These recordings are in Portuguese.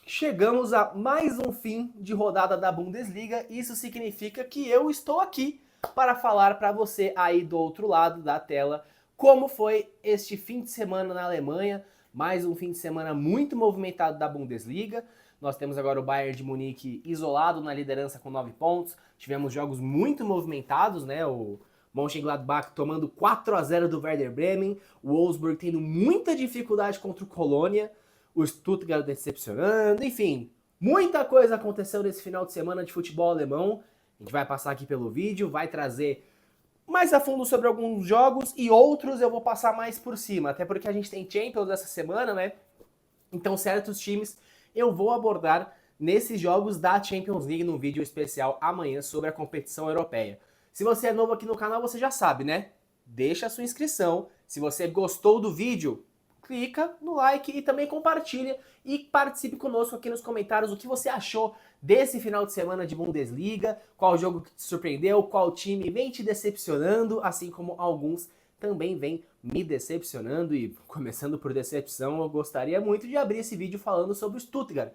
Chegamos a mais um fim de rodada da Bundesliga. Isso significa que eu estou aqui para falar para você aí do outro lado da tela como foi este fim de semana na Alemanha. Mais um fim de semana muito movimentado da Bundesliga. Nós temos agora o Bayern de Munique isolado na liderança com 9 pontos. Tivemos jogos muito movimentados, né? O Mönchengladbach tomando 4-0 do Werder Bremen. O Wolfsburg tendo muita dificuldade contra o Colônia. O Stuttgart decepcionando, enfim, muita coisa aconteceu nesse final de semana de futebol alemão. A gente vai passar aqui pelo vídeo, vai trazer mais a fundo sobre alguns jogos e outros eu vou passar mais por cima, até porque a gente tem Champions essa semana, né? Então certos times eu vou abordar nesses jogos da Champions League num vídeo especial amanhã sobre a competição europeia. Se você é novo aqui no canal, você já sabe, né? Deixa a sua inscrição. Se você gostou do vídeo, clica no like e também compartilha e participe conosco aqui nos comentários o que você achou desse final de semana de Bundesliga, qual jogo que te surpreendeu, qual time vem te decepcionando, assim como alguns também vem me decepcionando. E começando por decepção, eu gostaria muito de abrir esse vídeo falando sobre o Stuttgart.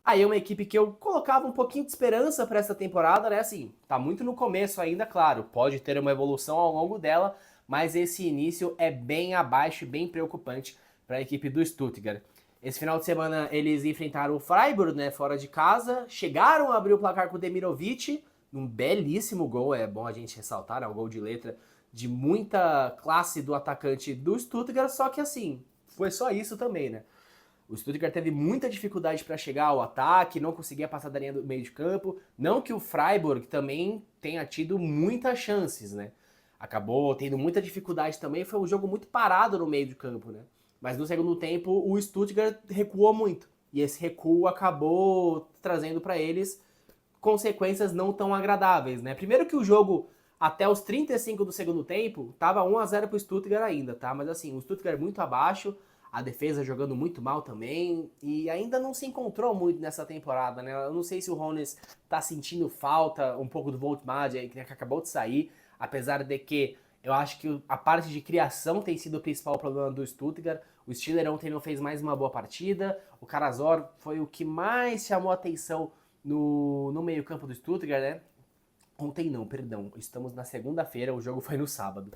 Aí é uma equipe que eu colocava um pouquinho de esperança para essa temporada, né? Assim, tá muito no começo ainda, claro, pode ter uma evolução ao longo dela, mas esse início é bem abaixo e bem preocupante para a equipe do Stuttgart. Esse final de semana eles enfrentaram o Freiburg, né, fora de casa, chegaram a abrir o placar com o Demirovic, num belíssimo gol, é bom a gente ressaltar, é um gol de letra de muita classe do atacante do Stuttgart, só que assim, foi só isso também, né? O Stuttgart teve muita dificuldade para chegar ao ataque, não conseguia passar da linha do meio de campo. Não que o Freiburg também tenha tido muitas chances, né? Acabou tendo muita dificuldade também, foi um jogo muito parado no meio de campo, né? Mas no segundo tempo o Stuttgart recuou muito. E esse recuo acabou trazendo para eles consequências não tão agradáveis, né? Primeiro que o jogo, até os 35 do segundo tempo, tava 1-0 pro Stuttgart ainda, tá? Mas assim, o Stuttgart muito abaixo, a defesa jogando muito mal também, e ainda não se encontrou muito nessa temporada, né? Eu não sei se o Hoeneß tá sentindo falta um pouco do Voltmad, que acabou de sair, apesar de que eu acho que a parte de criação tem sido o principal problema do Stuttgart. O Stiller ontem não fez mais uma boa partida, o Karazor foi o que mais chamou a atenção no meio campo do Stuttgart, né? Ontem não, perdão, estamos na segunda-feira, o jogo foi no sábado.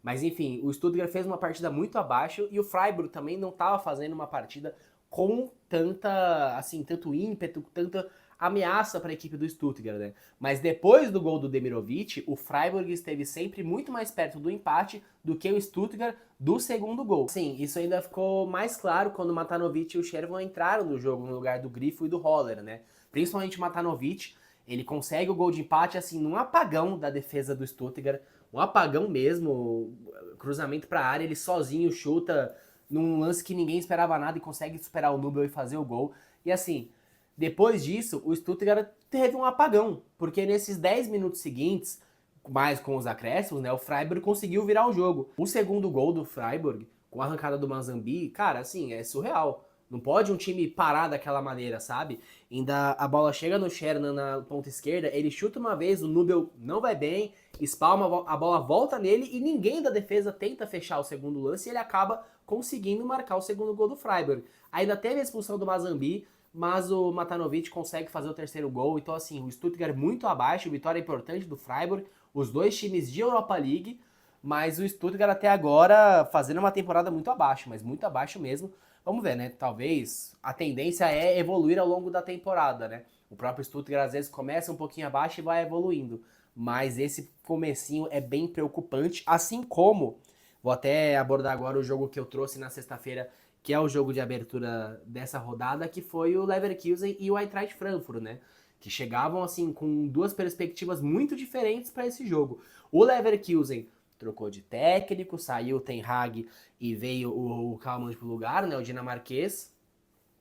Mas enfim, o Stuttgart fez uma partida muito abaixo e o Freiburg também não estava fazendo uma partida com tanta, assim, tanto ímpeto, tanta ameaça para a equipe do Stuttgart, né? Mas depois do gol do Demirovic, o Freiburg esteve sempre muito mais perto do empate do que o Stuttgart do segundo gol. Sim, isso ainda ficou mais claro quando o Matanovic e o Shervan entraram no jogo no lugar do Grifo e do Roller, né? Principalmente o Matanovic, ele consegue o gol de empate assim num apagão da defesa do Stuttgart, um apagão mesmo, cruzamento para a área, ele sozinho chuta num lance que ninguém esperava nada e consegue superar o Nubel e fazer o gol. E assim, depois disso, o Stuttgart teve um apagão, porque nesses 10 minutos seguintes, mais com os acréscimos, né, o Freiburg conseguiu virar o jogo. O segundo gol do Freiburg, com a arrancada do Mazambi, cara, assim, é surreal. Não pode um time parar daquela maneira, sabe? Ainda a bola chega no Shernan na ponta esquerda, ele chuta uma vez, o Nubel não vai bem, espalma, a bola volta nele e ninguém da defesa tenta fechar o segundo lance e ele acaba conseguindo marcar o segundo gol do Freiburg. Ainda teve a expulsão do Mazambi, mas o Matanovic consegue fazer o terceiro gol. Então assim, o Stuttgart muito abaixo, vitória importante do Freiburg, os dois times de Europa League, mas o Stuttgart até agora fazendo uma temporada muito abaixo, mas muito abaixo mesmo. Vamos ver, né? Talvez a tendência é evoluir ao longo da temporada, né? O próprio Stuttgart às vezes começa um pouquinho abaixo e vai evoluindo. Mas esse comecinho é bem preocupante, assim como, vou até abordar agora o jogo que eu trouxe na sexta-feira, que é o jogo de abertura dessa rodada, que foi o Leverkusen e o Eintracht Frankfurt, né? Que chegavam assim com duas perspectivas muito diferentes para esse jogo. O Leverkusen trocou de técnico, saiu o Ten Hag e veio o Hellmann pro lugar, né, o dinamarquês.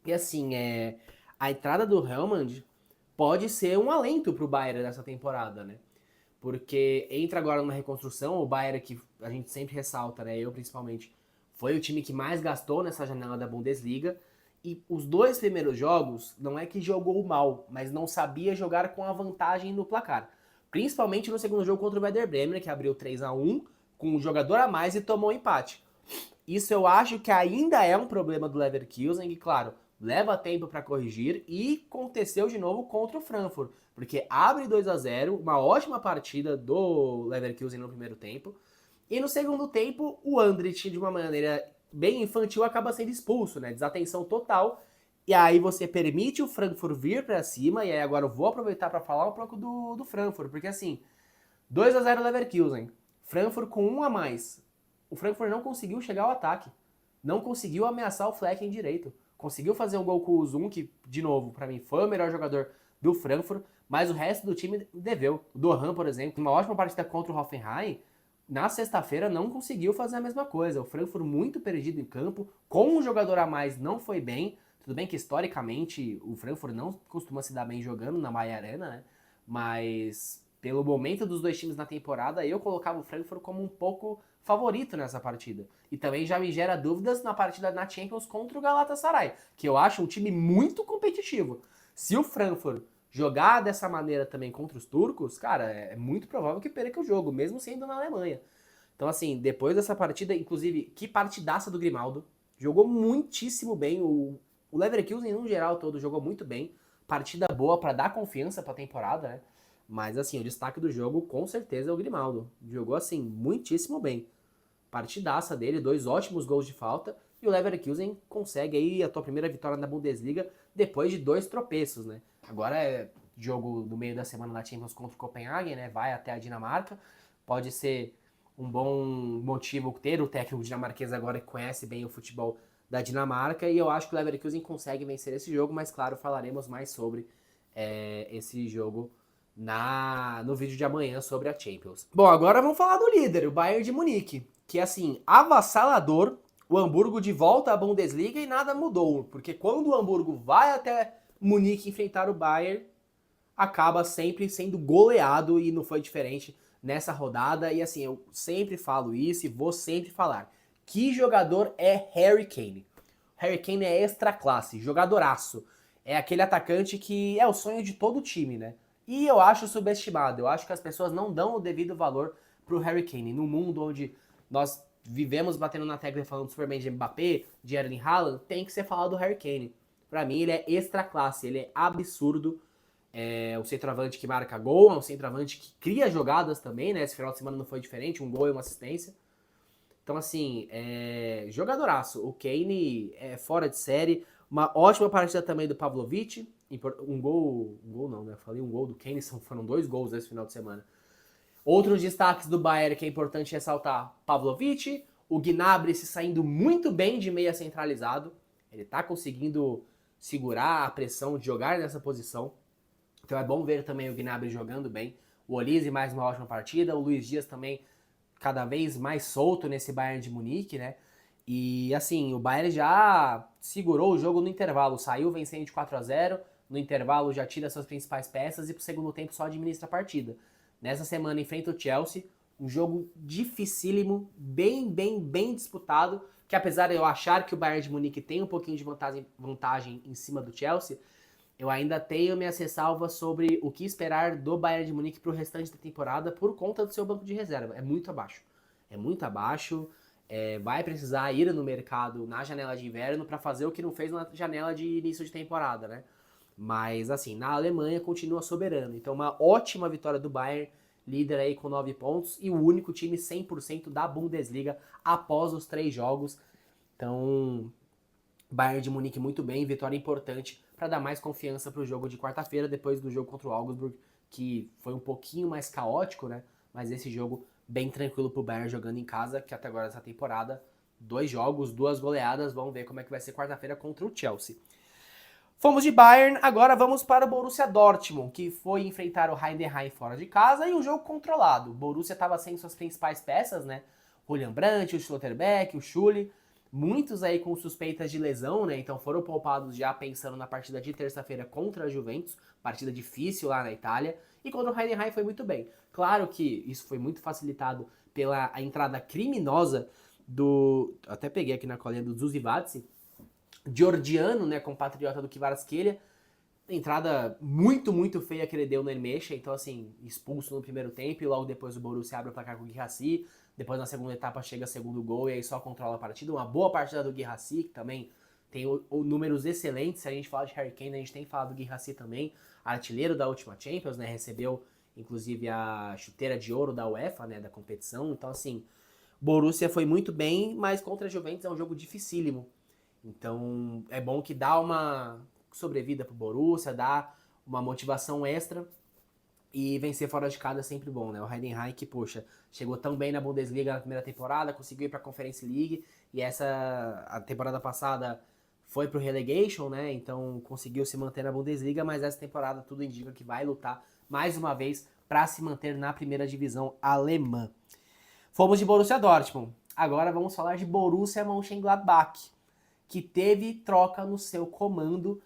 E assim, a entrada do Hellmann pode ser um alento pro Bayern nessa temporada, né? Porque entra agora numa reconstrução, o Bayern que a gente sempre ressalta, né, eu principalmente, foi o time que mais gastou nessa janela da Bundesliga. E os dois primeiros jogos, não é que jogou mal, mas não sabia jogar com a vantagem no placar. Principalmente no segundo jogo contra o Werder Bremen, que abriu 3-1 com um jogador a mais e tomou um empate. Isso eu acho que ainda é um problema do Leverkusen, e claro, leva tempo para corrigir e aconteceu de novo contra o Frankfurt, porque abre 2-0, uma ótima partida do Leverkusen no primeiro tempo, e no segundo tempo o Andrich, de uma maneira bem infantil, acaba sendo expulso, né? Desatenção total. E aí você permite o Frankfurt vir para cima, e aí agora eu vou aproveitar para falar um pouco do Frankfurt, porque assim, 2-0 Leverkusen, Frankfurt com um a mais. O Frankfurt não conseguiu chegar ao ataque, não conseguiu ameaçar o Flecken direito. Conseguiu fazer um gol com o Zoom, que, de novo, para mim foi o melhor jogador do Frankfurt, mas o resto do time deveu. O Dohan, por exemplo, uma ótima partida contra o Hoffenheim, na sexta-feira não conseguiu fazer a mesma coisa. O Frankfurt muito perdido em campo, com um jogador a mais não foi bem. Tudo bem que historicamente o Frankfurt não costuma se dar bem jogando na Maia Arena, né? Mas pelo momento dos dois times na temporada, eu colocava o Frankfurt como um pouco favorito nessa partida. E também já me gera dúvidas na partida na Champions contra o Galatasaray, que eu acho um time muito competitivo. Se o Frankfurt jogar dessa maneira também contra os turcos, cara, é muito provável que perca o jogo, mesmo sendo na Alemanha. Então, assim, depois dessa partida, inclusive, que partidaça do Grimaldo. Jogou muitíssimo bem. O Leverkusen, no geral, todo jogou muito bem. Partida boa para dar confiança para a temporada, né? Mas, assim, o destaque do jogo, com certeza, é o Grimaldo. Jogou, assim, muitíssimo bem. Partidaça dele, 2 ótimos gols de falta. E o Leverkusen consegue aí a tua primeira vitória na Bundesliga depois de 2 tropeços, né? Agora é jogo no meio da semana da Champions contra o Copenhagen, né? Vai até a Dinamarca. Pode ser um bom motivo ter o técnico dinamarquês agora que conhece bem o futebol da Dinamarca. E eu acho que o Leverkusen consegue vencer esse jogo, mas claro, falaremos mais sobre esse jogo no vídeo de amanhã sobre a Champions. Bom, agora vamos falar do líder, o Bayern de Munique, que assim, avassalador, o Hamburgo de volta à Bundesliga e nada mudou, porque quando o Hamburgo vai até Munique enfrentar o Bayern, acaba sempre sendo goleado e não foi diferente nessa rodada. E assim, eu sempre falo isso e vou sempre falar. Que jogador é Harry Kane? Harry Kane é extra classe, jogadoraço. É aquele atacante que é o sonho de todo time, né? E eu acho subestimado. Eu acho que as pessoas não dão o devido valor pro Harry Kane. No mundo onde nós vivemos batendo na tecla falando super bem de Mbappé, de Erling Haaland, tem que ser falado do Harry Kane. Pra mim, ele é extra classe, ele é absurdo. É um centroavante que marca gol, é um centroavante que cria jogadas também, né? Esse final de semana não foi diferente, um gol e uma assistência. Então, assim, jogadoraço. O Kane é fora de série. Uma ótima partida também do Pavlovic. Um gol não, né? Falei um gol do Kane, foram 2 gols esse final de semana. Outros destaques do Bayern que é importante ressaltar: Pavlovic, o Gnabry se saindo muito bem de meia centralizado. Ele tá conseguindo segurar a pressão de jogar nessa posição. Então é bom ver também o Gnabry jogando bem. O Olise mais uma ótima partida. O Luiz Dias também cada vez mais solto nesse Bayern de Munique, né? E assim, o Bayern já segurou o jogo no intervalo. Saiu vencendo de 4-0. No intervalo já tira suas principais peças e pro segundo tempo só administra a partida. Nessa semana enfrenta o Chelsea. Um jogo dificílimo, bem disputado. Que apesar de eu achar que o Bayern de Munique tem um pouquinho de vantagem em cima do Chelsea, eu ainda tenho minhas ressalvas sobre o que esperar do Bayern de Munique para o restante da temporada por conta do seu banco de reserva. É muito abaixo. É muito abaixo. Vai precisar ir no mercado na janela de inverno para fazer o que não fez na janela de início de temporada, né? Mas, assim, na Alemanha continua soberano. Então, uma ótima vitória do Bayern, líder aí com 9 pontos e o único time 100% da Bundesliga após os 3 jogos. Então, Bayern de Munique muito bem, vitória importante para dar mais confiança para o jogo de quarta-feira, depois do jogo contra o Augsburg, que foi um pouquinho mais caótico, né? Mas esse jogo bem tranquilo para o Bayern jogando em casa, que até agora essa temporada, 2 jogos, 2 goleadas, vamos ver como é que vai ser quarta-feira contra o Chelsea. Fomos de Bayern, agora vamos para o Borussia Dortmund, que foi enfrentar o Heidenheim fora de casa e um jogo controlado. O Borussia estava sem suas principais peças, né? Julian Brandt, o Schlotterbeck, o Schulli, muitos aí com suspeitas de lesão, né? Então foram poupados já pensando na partida de terça-feira contra a Juventus, partida difícil lá na Itália, e contra o Heidenheim foi muito bem. Claro que isso foi muito facilitado pela entrada criminosa até peguei aqui na colinha do Zuzivadze, georgiano, né, compatriota do Kvaratskhelia. Entrada muito feia que ele deu no Elmecha, então assim, expulso no primeiro tempo e logo depois o Borussia abre o placar com o Guirassy. Depois na segunda etapa chega segundo gol e aí só controla a partida. Uma boa partida do Guirassy, que também tem números excelentes. Se a gente fala de Harry Kane, a gente tem falado do Guirassy também, artilheiro da última Champions, né? Recebeu, inclusive, a chuteira de ouro da UEFA, né? Da competição. Então, assim, Borussia foi muito bem, mas contra a Juventus é um jogo dificílimo. Então, é bom que dá uma sobrevida pro Borussia, dá uma motivação extra. E vencer fora de casa é sempre bom, né? O Heidenheim, que, poxa, chegou tão bem na Bundesliga na primeira temporada, conseguiu ir pra Conference League, e a temporada passada foi pro relegation, né? Então conseguiu se manter na Bundesliga, mas essa temporada tudo indica que vai lutar mais uma vez para se manter na primeira divisão alemã. Fomos de Borussia Dortmund. Agora vamos falar de Borussia Mönchengladbach, que teve troca no seu comando,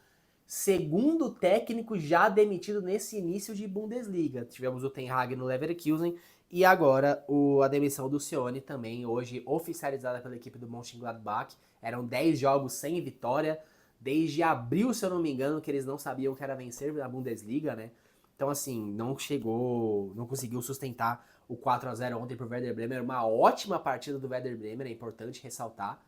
segundo técnico já demitido nesse início de Bundesliga. Tivemos o Ten Hag no Leverkusen e agora a demissão do Sione também, hoje oficializada pela equipe do Mönchengladbach. Eram 10 jogos sem vitória, desde abril, se eu não me engano, que eles não sabiam que era vencer na Bundesliga, né? Então, assim, não conseguiu sustentar o 4-0 ontem pro Werder Bremen. Uma ótima partida do Werder Bremen, é importante ressaltar.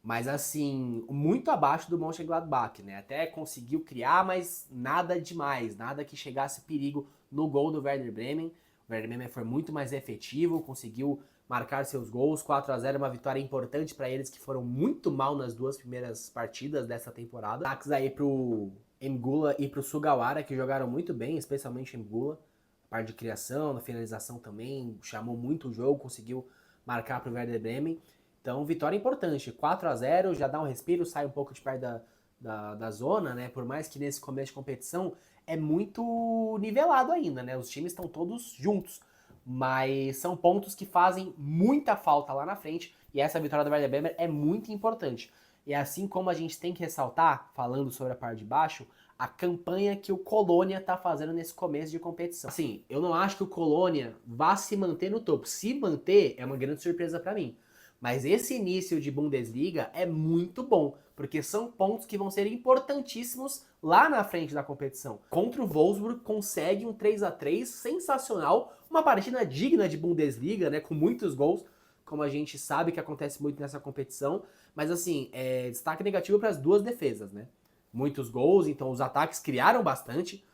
Mas, assim, muito abaixo do Mönchengladbach, né? Até conseguiu criar, mas nada demais. Nada que chegasse perigo no gol do Werder Bremen. O Werder Bremen foi muito mais efetivo, conseguiu marcar seus gols. 4-0, uma vitória importante para eles, que foram muito mal nas duas primeiras partidas dessa temporada. Ataques aí pro M'Gula e pro Sugawara, que jogaram muito bem, especialmente M'Gula. A parte de criação, na finalização também, chamou muito o jogo, conseguiu marcar pro Werder Bremen. Então, vitória importante. 4-0, já dá um respiro, sai um pouco de perto da zona, né? Por mais que nesse começo de competição é muito nivelado ainda, né? Os times estão todos juntos. Mas são pontos que fazem muita falta lá na frente. E essa vitória do Werder Bremen é muito importante. E assim como a gente tem que ressaltar, falando sobre a parte de baixo, a campanha que o Colônia tá fazendo nesse começo de competição. Assim, eu não acho que o Colônia vá se manter no topo. Se manter, é uma grande surpresa para mim. Mas esse início de Bundesliga é muito bom, porque são pontos que vão ser importantíssimos lá na frente da competição. Contra o Wolfsburg consegue um 3-3 sensacional, uma partida digna de Bundesliga, né, com muitos gols, como a gente sabe que acontece muito nessa competição, mas assim, destaque negativo para as duas defesas, né? Muitos gols, então os ataques criaram bastante.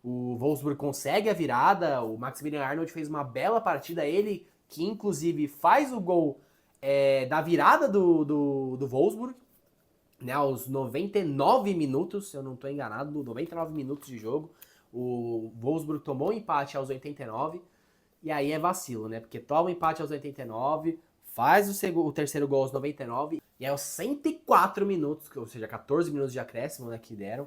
O Wolfsburg consegue a virada, o Maximilian Arnold fez uma bela partida, ele que inclusive faz o gol da virada do Wolfsburg, né, aos 99 minutos, se eu não estou enganado, 99 minutos de jogo. O Wolfsburg tomou um empate aos 89, e aí é vacilo, né? Porque toma um empate aos 89, faz o terceiro gol aos 99, e aos 104 minutos, ou seja, 14 minutos de acréscimo, né, que deram,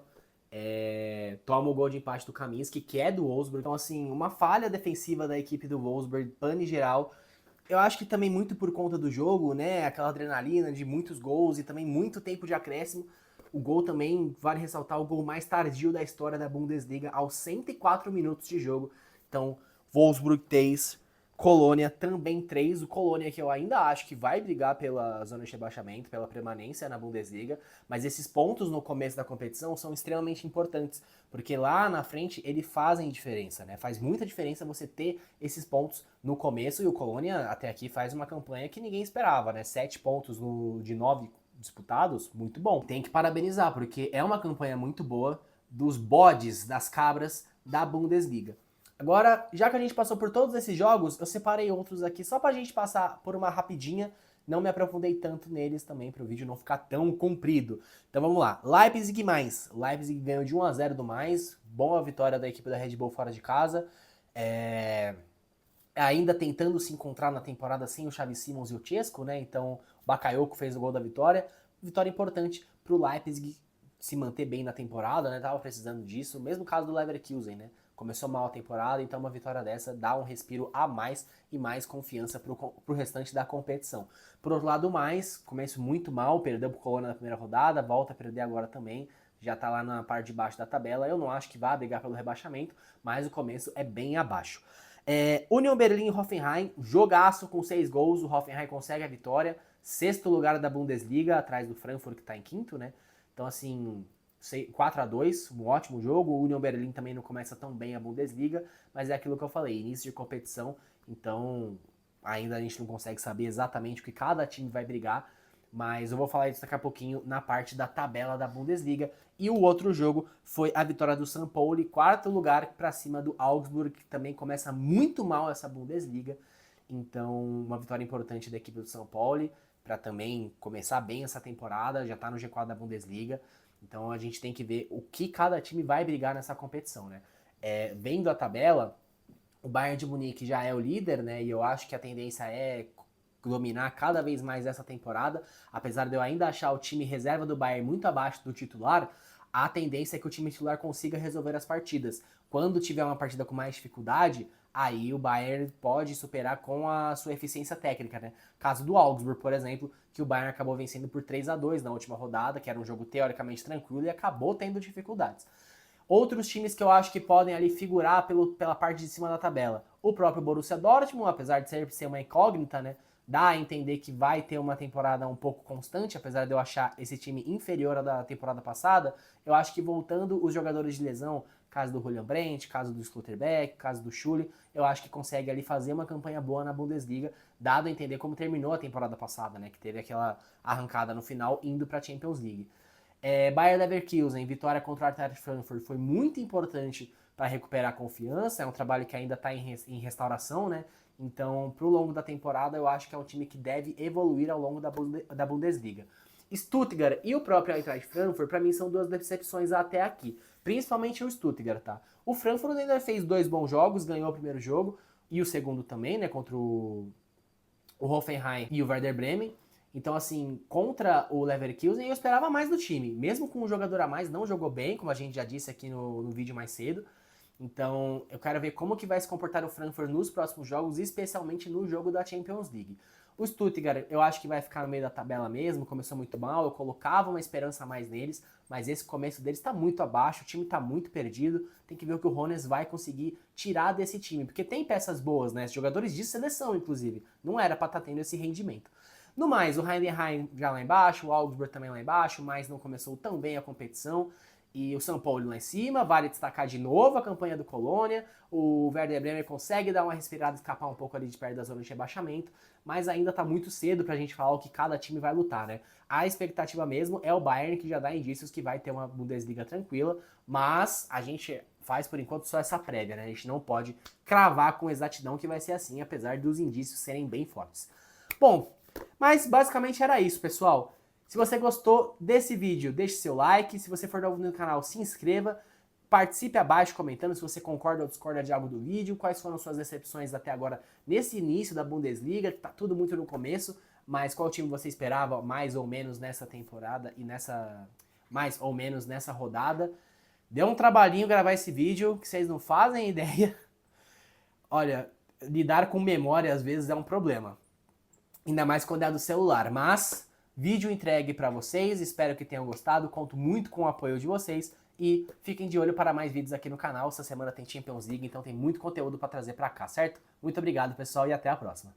toma o gol de empate do Kaminski, que é do Wolfsburg. Então, assim, uma falha defensiva da equipe do Wolfsburg, pane geral. Eu acho que também muito por conta do jogo, né? Aquela adrenalina de muitos gols e também muito tempo de acréscimo. O gol também, vale ressaltar, o gol mais tardio da história da Bundesliga, aos 104 minutos de jogo. Então, Wolfsburg 3, Colônia também 3. O Colônia que eu ainda acho que vai brigar pela zona de rebaixamento, pela permanência na Bundesliga, mas esses pontos no começo da competição são extremamente importantes, porque lá na frente eles fazem diferença, né? Faz muita diferença você ter esses pontos no começo, e o Colônia até aqui faz uma campanha que ninguém esperava, né? 7 pontos de 9 disputados, muito bom. Tem que parabenizar, porque é uma campanha muito boa dos bodes, das cabras da Bundesliga. Agora, já que a gente passou por todos esses jogos, eu separei outros aqui só pra gente passar por uma rapidinha. Não me aprofundei tanto neles também, para o vídeo não ficar tão comprido. Então vamos lá. Leipzig mais. Leipzig ganhou de 1-0 do mais. Boa vitória da equipe da Red Bull fora de casa. Ainda tentando se encontrar na temporada sem o Xavi Simons e o Chesco, né? Então o Bakayoko fez o gol da vitória. Vitória importante pro Leipzig se manter bem na temporada, né? Tava precisando disso. Mesmo caso do Leverkusen, né? Começou mal a temporada, então uma vitória dessa dá um respiro a mais e mais confiança pro restante da competição. Por outro lado, mais, começo muito mal, perdeu pro Colônia na primeira rodada, volta a perder agora também, já tá lá na parte de baixo da tabela. Eu não acho que vá brigar pelo rebaixamento, mas o começo é bem abaixo. Union Berlin e Hoffenheim, jogaço com 6 gols, o Hoffenheim consegue a vitória, 6º lugar da Bundesliga, atrás do Frankfurt que tá em 5º, né? Então assim, 4-2, um ótimo jogo. O Union Berlin também não começa tão bem a Bundesliga, mas é aquilo que eu falei, início de competição, então ainda a gente não consegue saber exatamente o que cada time vai brigar, mas eu vou falar isso daqui a pouquinho na parte da tabela da Bundesliga. E o outro jogo foi a vitória do São Paulo, quarto lugar para cima do Augsburg, que também começa muito mal essa Bundesliga. Então, uma vitória importante da equipe do São Paulo, para também começar bem essa temporada, já está no G4 da Bundesliga. Então a gente tem que ver o que cada time vai brigar nessa competição, né? Vendo a tabela, o Bayern de Munique já é o líder, né? E eu acho que a tendência é dominar cada vez mais essa temporada. Apesar de eu ainda achar o time reserva do Bayern muito abaixo do titular, a tendência é que o time titular consiga resolver as partidas. Quando tiver uma partida com mais dificuldade, aí o Bayern pode superar com a sua eficiência técnica, né? Caso do Augsburg, por exemplo, que o Bayern acabou vencendo por 3-2 na última rodada, que era um jogo teoricamente tranquilo e acabou tendo dificuldades. Outros times que eu acho que podem ali figurar pela parte de cima da tabela. O próprio Borussia Dortmund, apesar de ser uma incógnita, né? Dá a entender que vai ter uma temporada um pouco constante, apesar de eu achar esse time inferior à da temporada passada. Eu acho que voltando os jogadores de lesão, caso do Julian Brandt, caso do Schlotterbeck, caso do Schulli, eu acho que consegue ali fazer uma campanha boa na Bundesliga, dado a entender como terminou a temporada passada, né? Que teve aquela arrancada no final indo para a Champions League. Bayer Leverkusen, vitória contra o Eintracht Frankfurt, foi muito importante para recuperar a confiança. É um trabalho que ainda está em restauração, né? Então, pro longo da temporada, eu acho que é um time que deve evoluir ao longo da Bundesliga. Stuttgart e o próprio Eintracht Frankfurt, para mim, são duas decepções até aqui. Principalmente o Stuttgart, tá? O Frankfurt ainda fez 2 bons jogos, ganhou o primeiro jogo e o segundo também, né? Contra o Hoffenheim e o Werder Bremen. Então, assim, contra o Leverkusen, eu esperava mais do time. Mesmo com um jogador a mais, não jogou bem, como a gente já disse aqui no vídeo mais cedo. Então, eu quero ver como que vai se comportar o Frankfurt nos próximos jogos, especialmente no jogo da Champions League. O Stuttgart, eu acho que vai ficar no meio da tabela mesmo, começou muito mal, eu colocava uma esperança a mais neles, mas esse começo deles está muito abaixo, o time está muito perdido, tem que ver o que o Hoeneß vai conseguir tirar desse time, porque tem peças boas, né, jogadores de seleção, inclusive, não era para estar tendo esse rendimento. No mais, o Heidenheim já lá embaixo, o Augsburg também lá embaixo, mas não começou tão bem a competição. E o São Paulo lá em cima, vale destacar de novo a campanha do Colônia. O Werder Bremen consegue dar uma respirada, escapar um pouco ali de perto da zona de rebaixamento, mas ainda tá muito cedo pra gente falar o que cada time vai lutar, né? A expectativa mesmo é o Bayern, que já dá indícios que vai ter uma Bundesliga tranquila, mas a gente faz por enquanto só essa prévia, né? A gente não pode cravar com exatidão que vai ser assim, apesar dos indícios serem bem fortes. Bom, mas basicamente era isso, pessoal. Se você gostou desse vídeo, deixe seu like. Se você for novo no canal, se inscreva. Participe abaixo comentando se você concorda ou discorda de algo do vídeo, quais foram suas decepções até agora nesse início da Bundesliga, que tá tudo muito no começo, mas qual time você esperava mais ou menos nessa temporada e mais ou menos nessa rodada. Deu um trabalhinho gravar esse vídeo, que vocês não fazem ideia. Olha, lidar com memória às vezes é um problema. Ainda mais quando é do celular, mas vídeo entregue para vocês, espero que tenham gostado, conto muito com o apoio de vocês e fiquem de olho para mais vídeos aqui no canal. Essa semana tem Champions League, então tem muito conteúdo para trazer para cá, certo? Muito obrigado, pessoal, e até a próxima.